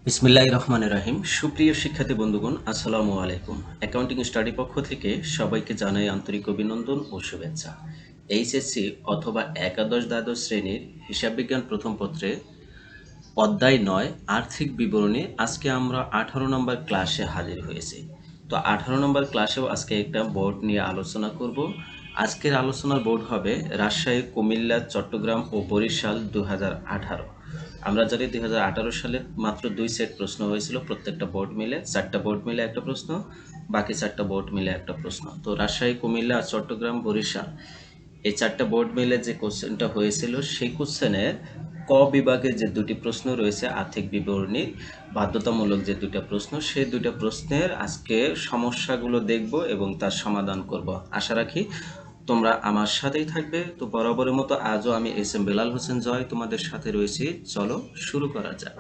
বিসমিল্লাহির রহমানির রহিম। সুপ্রিয় শিক্ষার্থী বন্ধুগণ, আসসালামু আলাইকুম। অ্যাকাউন্টিং স্টাডি পক্ষ থেকে সবাইকে জানাই আন্তরিক অভিনন্দন ও শুভেচ্ছা। এইচএসসি অথবা একাদশ দ্বাদশ শ্রেণীর হিসাব বিজ্ঞান প্রথম পত্রে অধ্যায় ৯ আর্থিক বিবরণী আজকে আমরা ১৮ নম্বর ক্লাসে হাজির হয়েছি। তো ১৮ নম্বর ক্লাসেও আজকে একটা বোর্ড নিয়ে আলোচনা করব। আজকের আলোচনার বোর্ড হবে রাজশাহী, কুমিল্লা, চট্টগ্রাম ও বরিশাল ২০১৮। আমরা জানি ২০১৮ সালে মাত্র ২ সেট প্রশ্ন হয়েছিল, প্রত্যেকটা বোর্ড মিলে ৪টা বোর্ড মিলে একটা প্রশ্ন, বাকি ৪টা বোর্ড মিলে একটা প্রশ্ন। তো রাজশাহী, কুমিল্লা, চট্টগ্রাম, বরিশাল এই ৪টা বোর্ড মিলে যে কোশ্চেনটা হয়েছিল সেই কোশ্চেনের ক বিভাগের যে দুটি প্রশ্ন রয়েছে আর্থিক বিবরণীর বাধ্যতামূলক যে দুটো প্রশ্ন, সেই দুটো প্রশ্নের আজকে সমস্যাগুলো দেখব এবং তার সমাধান করব। আশা রাখি তোমরা আমার সাথেই থাকবে। তো বরাবরের মতো আজও আমি এস এম বেলাল হোসেন জয় তোমাদের সাথে রয়েছি। চলো শুরু করা যাক।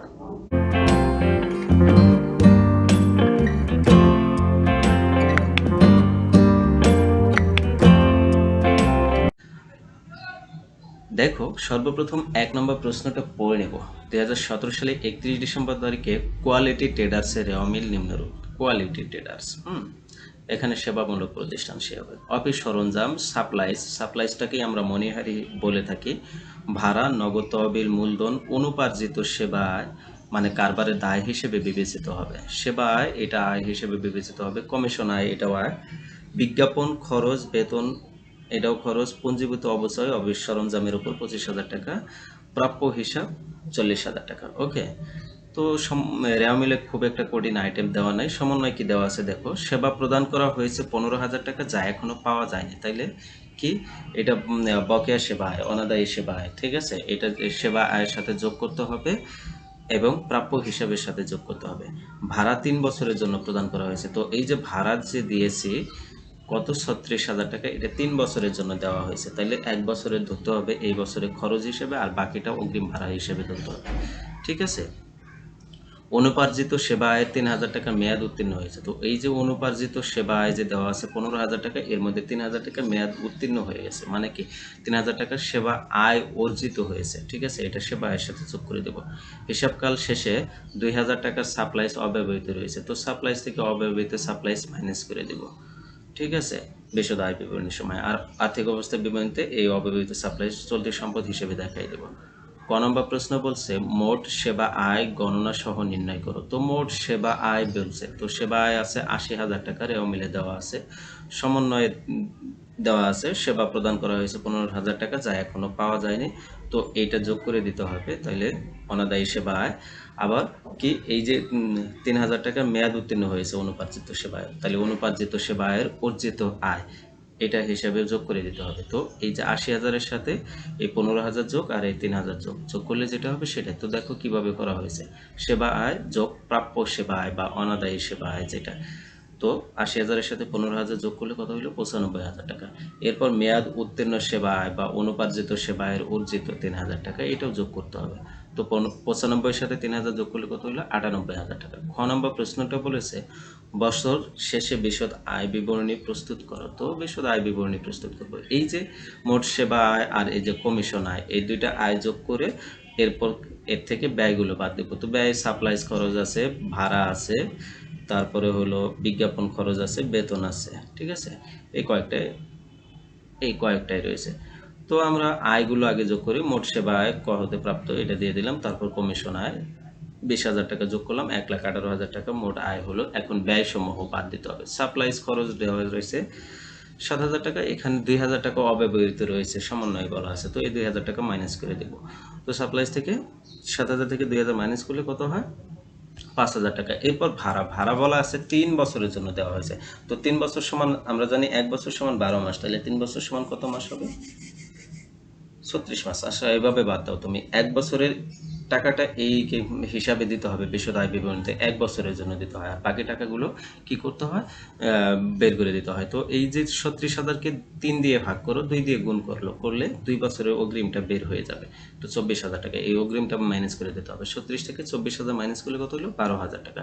দেখো, সর্বপ্রথম ১ নম্বর প্রশ্নটা পড়ে নেব। ২০১৭ সালে ৩১ ডিসেম্বর তারিখে কোয়ালিটি ট্রেডার্সের রেওয়া মিল নিম্নরূপ। কোয়ালিটি ট্রেডার্স এখানে সেবামূলক প্রতিষ্ঠান, সে হবে অফিস সরঞ্জাম, সাপ্লাইজটাকেই আমরা মনিহারি বলে থাকি। ভাড়া, নগদ তহবিল, মূলধন, অনুপার্জিত সেবায় মানে কারবারের দায় হিসেবে বিবেচিত হবে। সেবা আয় এটা আয় হিসেবে বিবেচিত হবে। কমিশন আয় এটাও আয়। বিজ্ঞাপন খরচ, বেতন এটাও খরচ। পঞ্জীভূত অবচয় অফিস সরঞ্জামের উপর ২৫,০০০ টাকা। প্রাপ্য হিসাব ৪০,০০০ টাকা। ওকে, তো রেওয়া মিলে খুব একটা কঠিন আইটেম দেওয়া নাই। সমন্বয় কি দেওয়া আছে দেখো। সেবা প্রদান করা হয়েছে ১৫,০০০ টাকা, যা এখনো পাওয়া যায়নি। তাইলে কি এটা বকেয়া সেবা আয়, অনাদায়ী সেবা আয়। ঠিক আছে, এটা সেবা আয়ের সাথে যোগ করতে হবে এবং প্রাপ্য হিসাবের সাথে যোগ করতে হবে। ভাড়া ৩ বছরের জন্য প্রদান করা হয়েছে। তো এই যে ভাড়া যে দিয়েছি কত ৩৬,০০০ টাকা, এটা ৩ বছরের জন্য দেওয়া হয়েছে। তাইলে ১ বছরের ধরতে হবে এই বছরের খরচ হিসেবে, আর বাকিটা অগ্রিম ভাড়া হিসেবে ধরতে হবে। ঠিক আছে, অনুপার্জিত সেবা আয়ের ৩,০০০ টাকা মেয়াদ উত্তীর্ণ হয়েছে। তো এই যে অনুপার্জিত সেবা আয় যে দেওয়া আছে ১৫,০০০ টাকা, এর মধ্যে ৩,০০০ টাকা মেয়াদ উত্তীর্ণ হয়ে গেছে, মানে কি ৩,০০০ টাকার সেবা আয় অর্জিত হয়েছে। ঠিক আছে, এটা সেবা আয়ের সাথে যোগ করে দেব। হিসাবকাল শেষে ২,০০০ টাকার সাপ্লাইজ অব্যবহৃত রয়েছে। তো সাপ্লাইজ থেকে অব্যবহৃত সাপ্লাইজ মাইনাস করে দেব। ঠিক আছে, বিশদ আয় বিবরণীর সময়। আর আর্থিক অবস্থার বিবরণীতে এই অব্যবহৃত সাপ্লাইজ চলতি সম্পদ হিসেবে দেখাই দেব। ক নম্বর প্রশ্ন বলছে মোট সেবা আয় গণনা সহ নির্ণয় করো। তো মোট সেবা আয় বলছে, তো সেবা আয় আছে ৮০,০০০ টাকা, রেওয়া মিলে দেওয়া আছে। সমন্বয়ে দেওয়া আছে সেবা প্রদান করা হয়েছে ১৫,০০০ টাকা, যা এখনো পাওয়া যায়নি। তো এইটা যোগ করে দিতে হবে, তাইলে অনাদায়ী সেবা আয়। আবার কি এই যে ৩,০০০ টাকা মেয়াদ উত্তীর্ণ হয়েছে অনুপার্জিত সেবা আয়, তাহলে অনুপার্জিত সেবা আয়ের অর্জিত আয় এটা হিসাবে যোগ করে দিতে হবে। তো এই যে ৮০,০০০-এর সাথে এই ১৫,০০০ যোগ আর এই ৩,০০০ যোগ করলে যেটা হবে সেটাই। তো দেখো কিভাবে করা হয়েছে। সেবা আয় যোগ প্রাপ্য সেবা আয় বা অনাদায়ী সেবা আয় যেটা। তো ৮০,০০০-এর সাথে ১৫,০০০ যোগ করলে কত হলো? ৯৫,০০০ টাকা। এরপর মেয়াদ উত্তীর্ণ সেবা আয় বা অনুপার্জিত সেবা আয়ের অর্জিত ৩,০০০ টাকা, এটাও যোগ করতে হবে। তো ৯৫-এর সাথে ৩,০০০ যোগ করলে কত হলো? ৯৮,০০০ টাকা। খ নম্বর প্রশ্নটা বলেছে বছর শেষে বিশদ আয় বিবরণী প্রস্তুত করো। তো বিশদ আয় বিবরণী প্রস্তুত করব। এই যে মোট সেবা আয় আর এই যে কমিশন আয়, এই দুইটা আয় যোগ করে এরপর এর থেকে ব্যয়গুলো বাদ দেবো। তো ব্যয় সাপ্লাইজ খরচ আছে, ভাড়া আছে, তারপরে হলো বিজ্ঞাপন খরচ আছে, বেতন আছে। ঠিক আছে, এই কয়েকটাই রয়েছে। তো আমরা আয়গুলো আগে যোগ করি। মোট সেবা আয় ক হতে প্রাপ্ত এটা দিয়ে দিলাম, তারপর কমিশন আয় ২০,০০০ টাকা যোগ করলাম, ১,১৮,০০০ টাকা মোট আয় হলো। এখন ব্যয় সমূহ বাদ দিতে হবে। সাপ্লাইজ খরচ দেওয়া রয়েছে ৭,০০০ টাকা, এখানে ২,০০০ টাকা অব্যবহৃত রয়েছে, সমন্বয় বলা আছে। তো এই ২,০০০ টাকা মাইনাস করে দেব। তো সাপ্লাইজ থেকে ৭,০০০ থেকে ২,০০০ মাইনাস করলে কত হয়? ৫,০০০ টাকা। এরপর ভাড়া বলা আছে ৩ বছরের জন্য দেওয়া হয়েছে। তো ৩ বছর সমান আমরা জানি ১ বছর সমান ১২ মাস, তাহলে ৩ বছর সমান কত মাস হবে? ৩৬ মাস। আচ্ছা, এভাবে বাদ দাও তুমি। ১ বছরের টাকাটা এই হিসাবে দিতে হবে বিশদ আয় বিবরণীতে, ১ বছরের জন্য দিতে হয়। আর বাকি টাকাগুলো কি করতে হয়? বের করে দিতে হয়। তো এই যে ৩৬,০০০-কে ৩ দিয়ে ভাগ করো, ২ দিয়ে গুণ করলে ২ বছরের অগ্রিমটা বের হয়ে যাবে। তো ২৪,০০০ টাকা এই অগ্রিমটা মাইনাস করে দিতে হবে। ৩৬ থেকে ২৪,০০০ মাইনাস করলে কত হলো? ১২,০০০ টাকা।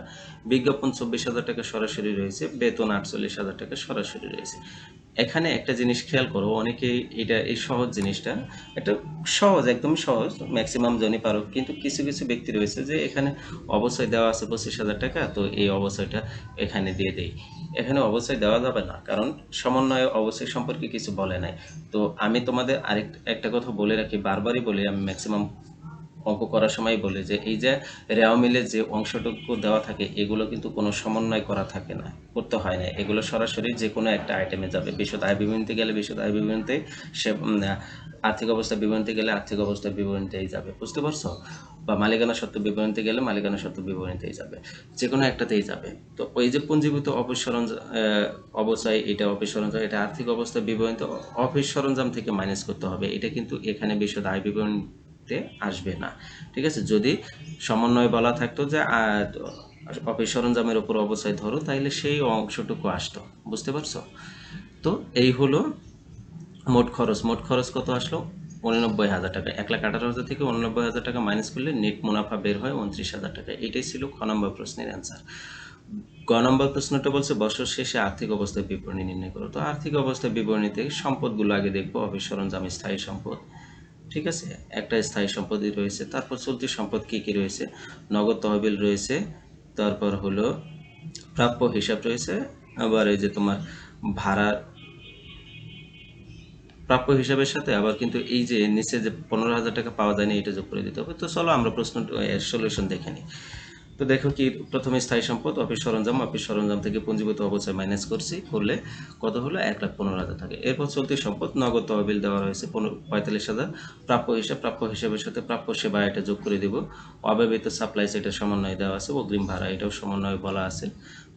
বিজ্ঞাপন ২৪,০০০ টাকা সরাসরি রয়েছে, বেতন ৪৮,০০০ টাকা সরাসরি রয়েছে। এখানে একটা জিনিস খেয়াল করো, অনেকেই এটা এই সহজ জিনিসটা, এটা সহজ, একদম সহজ, ম্যাক্সিমাম জনই পারো, কিন্তু কিছু কিছু ব্যক্তি রয়েছে যে এখানে অবশ্যই দেওয়া আছে 25,000 টাকা, তো এই অবশ্যইটা এখানে দিয়ে দেই। এখানে অবশ্যই দেওয়া যাবে না, কারণ সমন্বয় অবশ্যই সম্পর্কে কিছু বলে নাই। তো আমি তোমাদের একটা কথা বলে রাখি, বারবারই বলি, আমি ম্যাক্সিমাম অঙ্ক করার সময় বলে যে এই যে রেওয়া মিলে যে অংশটুকু দেওয়া থাকে এগুলো কিন্তু কোনো সমন্বয় করা থাকে না, করতে হয় না, এগুলো সরাসরি যে কোনো একটা আইটেমে যাবে। বিশদ আয় বিবরণীতে গেলে বিশদ আয় বিবরণীতে, সে আর্থিক অবস্থা বিবরণীতে গেলে আর্থিক অবস্থা বিবরণীতেই যাবে, বুঝতে পারছো? বা মালিকানা সত্ত্ব বিবরণীতে গেলে মালিকানা সত্ত্ব বিবরণীতেই যাবে, যে কোনো একটাতেই যাবে। তো ওই যে পুঞ্জীভূত অফিস সরঞ্জাম অবস্থায়, এটা অফিস সরঞ্জাম, এটা আর্থিক অবস্থা বিবরণীতে অফিস সরঞ্জাম থেকে মাইনাস করতে হবে, এটা কিন্তু এখানে বিশদ আয় বিবরণী আসবে না। ঠিক আছে, যদি সমন্বয় বলা থাকতো যে অফিস সরঞ্জামের উপর অবশ্যই ধরো, তাইলে সেই অংশটুকু আসতো, বুঝতে পারছো? তো এই হলো মোট খরচ। মোট খরচ কত আসলো? 89,000 টাকা। 1,18,000 থেকে 89,000 টাকা মাইনাস করলে নেট মুনাফা বের হয় 29,000 টাকা। এটাই ছিল খ নম্বর প্রশ্নের অ্যান্সার। গ নম্বর প্রশ্নটা বলছে বছর শেষে আর্থিক অবস্থার বিবরণী নির্ণয় করো। তো আর্থিক অবস্থার বিবরণীতে সম্পদগুলো আগে দেখবো। অফিস সরঞ্জাম, স্থায়ী সম্পদ, ঠিক আছে, একটা স্থায়ী সম্পদই রয়েছে। তারপর চলতি সম্পদ কি কি রয়েছে? নগদ তহবিল রয়েছে, তারপর হলো প্রাপ্য হিসাব রয়েছে, আবার এই যে তোমার ভাড়ার প্রাপ্য হিসাবের সাথে আবার কিন্তু এই যে নিচে যে 15,000 টাকা পাওয়া যায়নি, এটা যোগ করে দিতে হবে। তো চলো আমরা প্রশ্ন সলিউশন দেখে নিই। তো দেখো কি, প্রথমে স্থায়ী সম্পদ অফিস সরঞ্জাম, অফিস সরঞ্জাম থেকে পুঞ্জীভূত অবস্থায় মাইনাস করছি, করলে কত হলো? 1,15,000 টাকা। এরপর চলতি সম্পদ, নগদ তহবিল দেওয়া রয়েছে 45,000, প্রাপ্য হিসাব, প্রাপ্য হিসাবের সাথে প্রাপ্য সেবা এটা যোগ করে দিব, অব্যবহৃত সাপ্লাইস এটা সমন্বয় দেওয়া আছে, অগ্রিম ভাড়া এটাও সমন্বয় বলা আছে।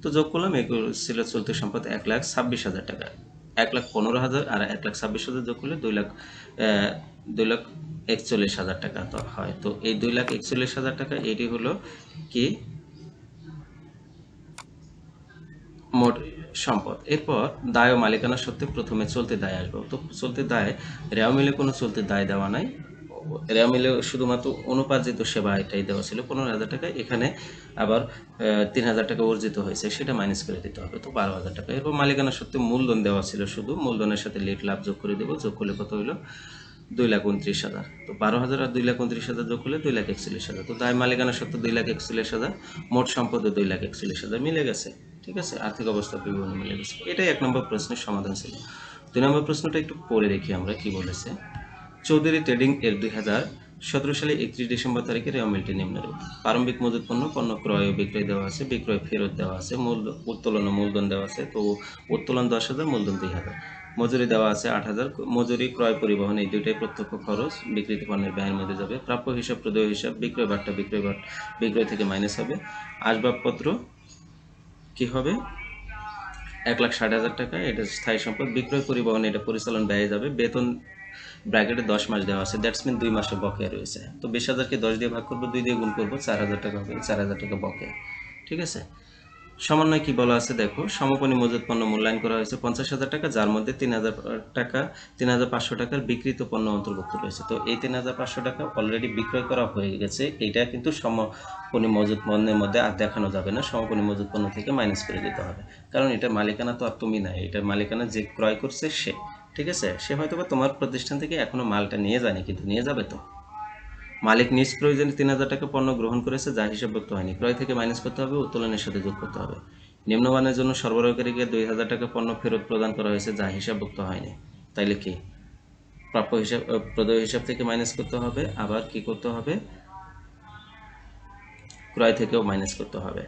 তো যোগ করলাম, এগুলো ছিল চলতি সম্পদ 1,26,000 টাকা। 1,15,000 আর 1,26,000 যোগ করলে 2,41,000 টাকা তো হয়। তো এই 2,41,000 টাকা এটি হলো কি মোট সম্পদ। এরপর দায় ও মালিকানা সত্ত্বে প্রথমে চলতি দায় আসবে। তো চলতি দায়, রেওয়া মিলে কোনো চলতি দায় দেওয়া নাই, রেওয়া মিলে শুধুমাত্র অনুপার্জিত সেবা এটাই দেওয়া ছিল 15,000 টাকা। এখানে আবার 3,000 টাকা অর্জিত হয়েছে, সেটা মাইনাস করে দিতে হবে, তো 12,000 টাকা। এরপর মালিকানা সত্ত্বে মূলধন দেওয়া ছিল, শুধু মূলধনের সাথে লেট লাভ যোগ করে দেবো, যোগ করলে কত হলো? 2,29,000। তো 12,000 আর 2,29,000 যোগ করলে 2,41,000। তো দায় মালিকানা সত্ত্বে 2,41,000, মোট সম্পদে 2,41,000 মিলে গেছে। ঠিক আছে, আর্থিক অবস্থার বিবরণী মিলে গেছে। এটাই 1 নম্বর প্রশ্নের সমাধান ছিল। 2 নম্বর প্রশ্নটা একটু পড়ে দেখি আমরা কি বলেছে। চৌধুরী ট্রেডিং এর 2017 সালে 31 ডিসেম্বর তারিখে রেওয়া মিলটি নিম্নরূপ: প্রারম্ভিক মজুত পণ্য, পণ্য ক্রয় ও বিক্রয় দেওয়া আছে, বিক্রয় ফেরত দেওয়া আছে, উত্তোলন ও মূলধন দেওয়া আছে। তো উত্তোলন 10,000, মূলধন 2,000, মজুরি দেওয়া আছে 8,000। মজুরি, ক্রয়, পরিবহন এই দুইটাই প্রত্যক্ষ খরচ, বিক্রিত পণ্যের ব্যয়ের মধ্যে যাবে। প্রাপ্য হিসাব, প্রদেয় হিসাব, বিক্রয় বাট্টা বিক্রয় থেকে মাইনাস হবে। আসবাবপত্র কি হবে? 1,60,000 টাকা, এটা স্থায়ী সম্পদ। বিক্রয়, পরিবহন এটা পরিচালন ব্যয়ে যাবে। বেতন ব্র্যাকেটে 10 মাস দেওয়া আছে, দ্যাটস মিন 2 মাসের বকেয়া রয়েছে। তো 20,000কে 10 দিয়ে ভাগ করবো, 2 দিয়ে গুণ করবো, 4,000 টাকা হবে, 4,000 টাকা বকেয়া। ঠিক আছে, সমন্বয় কি বলা আছে দেখো। সমাপনী মজুত পণ্য মূল্যায়ন করা হয়েছে 50,000 টাকা, যার মধ্যে 3,000 টাকা 3,500 টাকার বিক্রিত পণ্য অন্তর্ভুক্ত রয়েছে। তো এই 3,500 টাকা অলরেডি বিক্রয় করা হয়ে গেছে, এইটা কিন্তু সমাপনী মজুত পণ্যের মধ্যে আর দেখানো যাবে না, সমাপনী মজুত পণ্য থেকে মাইনাস করে দিতে হবে, কারণ এটার মালিকানা তো আর তুমি নাই, এটার মালিকানা যে ক্রয় করছে সে। ঠিক আছে, সে হয়তো বা তোমার প্রতিষ্ঠান থেকে এখনো মালটা নিয়ে যায়নি, কিন্তু নিয়ে যাবে তো। মালিক নিজ প্রয়োজনে 3,000 টাকা পণ্য গ্রহণ করেছে, যা হিসাবভুক্ত হয়নি, ক্রয় থেকে মাইনাস করতে হবে, উত্তোলনের সাথে যোগ করতে হবে। নিম্নমানের জন্য সরবরাহকারীকে 2,000 টাকা পণ্য ফেরত প্রদান করা হয়েছে, যা হিসাবভুক্ত হয়নি। তাইলে কি প্রাপ্য হিসাব, প্রদেয় হিসাব থেকে মাইনাস করতে হবে, আবার কি করতে হবে? ক্রয় থেকেও মাইনাস করতে হবে।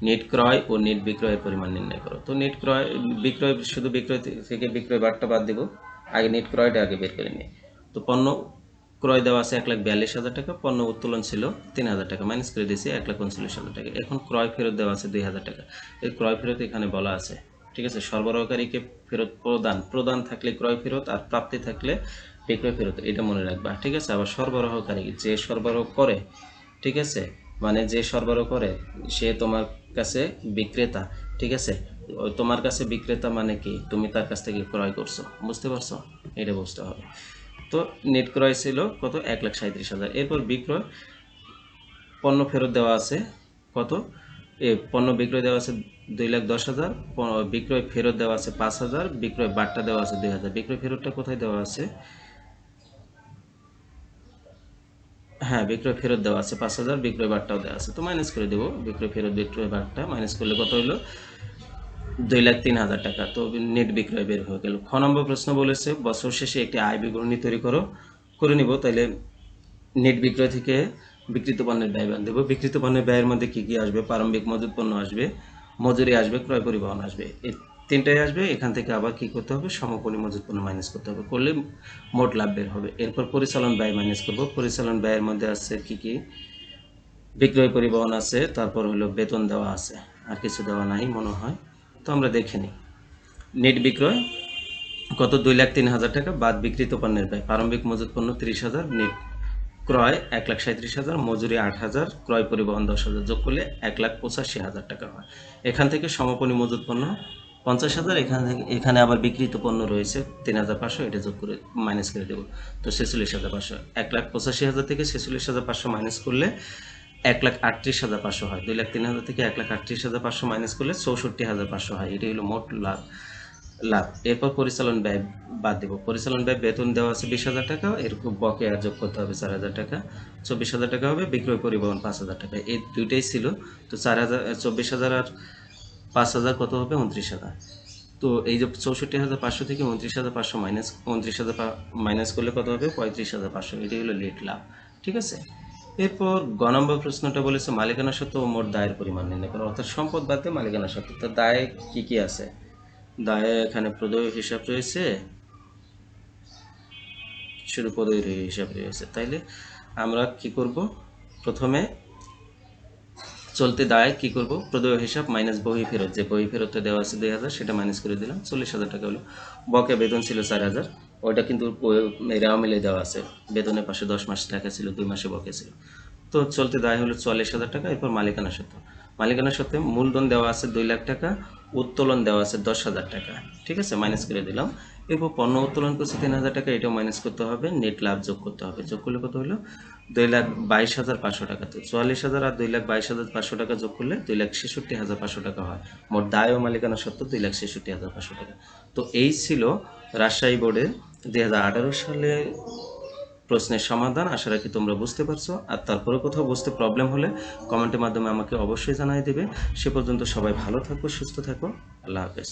নেট ক্রয় ও নেট বিক্রয়ের পরিমাণ নির্ণয় করো। তো নেট ক্রয়, বিক্রয়, শুধু বিক্রয় থেকে বিক্রয় বারটা বাদ দেব, আগে নেট ক্রয়টা আগে বের করে নিই। তো পণ্য ক্রয় দেওয়া আছে 1,42,000 টাকা, পণ্য উত্তোলন ছিল 3,000 টাকা, মাইনাস করে দিয়েছি 1,39,000 টাকা। এখন ক্রয় ফেরত দেওয়া আছে 2,000 টাকা। এই ক্রয় ফেরত এখানে বলা আছে, ঠিক আছে, সরবরাহকারীকে ফেরত প্রদান থাকলে ক্রয় ফেরত, আর প্রাপ্তি থাকলে বিক্রয় ফেরত, এটা মনে রাখবা। ঠিক আছে, আবার সরবরাহকারী যে সরবরাহ করে, ঠিক আছে, মানে যে সরবরাহ করে সে তোমার কাছে বিক্রেতা। ঠিক আছে, তোমার কাছে বিক্রেতা মানে কি? তুমি তার কাছ থেকে ক্রয় করছো, বুঝতে পারছো? এটা বুঝতে হবে। তো নেট ক্রয় ছিল কত? 1,37,000। এরপর বিক্রয়, পণ্য ফেরত দেওয়া আছে কত? পণ্য বিক্রয় দেওয়া আছে 2,10,000, বিক্রয় ফেরত দেওয়া আছে 5,000, বিক্রয় বাট্টা দেওয়া আছে 2,000। বিক্রয় ফেরতটা কোথায় দেওয়া আছে? হ্যাঁ, বিক্রয় ফেরত দেওয়া আছে 5,000, বিক্রয় বারটাও দেওয়া আছে, তো মাইনাস করে দেবো। বিক্রয় ফেরত, বিক্রয় বারটা মাইনাস করলে কত হলো? 2,03,000 টাকা। তো নেট বিক্রয় বের হয়ে গেল। খ নম্বর প্রশ্ন বলেছে বছর শেষে একটি আয় বিবরণী তৈরি করে নিব। তাইলে নেট বিক্রয় থেকে বিক্রিত পণ্যের ব্যয় বাদ দেবো। বিক্রিত পণ্যের ব্যয়ের মধ্যে কি কি আসবে? প্রারম্ভিক মজুত পণ্য আসবে, মজুরি আসবে, ক্রয় পরিবহন আসবে, এই তিনটাই আসবে। এখান থেকে আবার কি করতে হবে? সমাপনী মজুত পণ্য মাইনাস করতে হবে, করলে মোট লাভ বের হবে। এরপর পরিচালন ব্যয় মাইনাস করব। পরিচালন ব্যয়ের মধ্যে আছে কি কি? বিক্রয় পরিবহন আছে, তারপর হলো বেতন দেওয়া আছে, আর কিছু দেওয়া নাই মনে হয়। তো আমরা দেখে নিই। নেট বিক্রয় কত? 2,03,000 টাকা বাদ বিক্রিত পণ্যের ব্যয়। প্রারম্ভিক মজুত পণ্য 30,000, নেট ক্রয় 1,37,000, মজুরি 8,000, ক্রয় পরিবহন 10,000, যোগ করলে 1,85,000 টাকা হয়। এখান থেকে সমাপনী মজুত পণ্য 50,000, এখানে আবার বিক্রিত পণ্য রয়েছে 3,500, এটা যোগ করে মাইনাস করে দেবো। তো 46,500, 1,85,000 থেকে 46,500 মাইনাস করলে 1,38,500 হয়। 2,03,000 থেকে 1,38,500 মাইনাস করলে 64,500 হয়। এটি হলো মোট লাভ। এরপর পরিচালন ব্যয় বাদ দেব। পরিচালন ব্যয় বেতন দেওয়া আছে 20,000 টাকা, এরকম বকেয়া যোগ করতে হবে 4,000 টাকা, 24,000 টাকা হবে। বিক্রয় পরিবহন 5,000 টাকা, এই দুইটাই ছিল। তো 4,000, 24,000 আর 5,000 কত হবে? 29,000। তো এই যে 64,500 থেকে 29,500 মাইনাস করলে কত হবে? 35,500। এটি হলো নেট লাভ। ঠিক আছে। এরপর গ নম্বর প্রশ্নটা বলেছে মালিকানা সত্ত্ব ও মোট দায়ের পরিমাণ নির্ণয় করো। অর্থাৎ সম্পদ বাদ দিয়ে মালিকানা সত্ত্ব। তো দায় কি কি আছে? দায়ে এখানে প্রদেয় হিসাব রয়েছে, শুধু প্রদেয় হিসাব রয়েছে। তাইলে আমরা কি করব? প্রথমে চলতি দায় কি করব? প্রদেয় হিসাব মাইনাস বহি ফেরত, যে বহি ফেরতটা দেওয়া আছে 2,000, সেটা মাইনাস করে দিলাম, 40,000 টাকা হলো। বকে বেতন ছিল 4,000, ওইটা কিন্তু রেওয়া মিলে দেওয়া আছে। বেতনের পাশে 10 মাস টাকা ছিল, 2 মাসে বকে ছিল। তো চলতি দায় হলো 44,000 টাকা। এরপর মালিকানা সত্ত্ব। মালিকানা সত্ত্বে মূলধন দেওয়া আছে 2 লাখ টাকা, উত্তোলন দেওয়া আছে 10,000 টাকা। ঠিক আছে, মাইনাস করে দিলাম। এরপর পণ্য উত্তোলন করছে 3,000 টাকা, এটাও মাইনাস করতে হবে। নেট লাভ যোগ করতে হবে, যোগ করলে কত হলো? 2,22,500 টাকা। তো 44,000 আর 2,22,500 টাকা যোগ করলে 2,66,500 টাকা হয়। মোট দায় ও মালিকানা সত্ত্ব 2,66,500 টাকা। তো এই ছিল রাজশাহী বোর্ডের 2018 সালে প্রশ্নের সমাধান। আশা রাখি তোমরা বুঝতে পারছো। আর তারপরে কোথাও বুঝতে প্রবলেম হলে কমেন্টের মাধ্যমে আমাকে অবশ্যই জানিয়ে দেবে। সে পর্যন্ত সবাই ভালো থাকো, সুস্থ থাকো। আল্লাহ হাফেজ।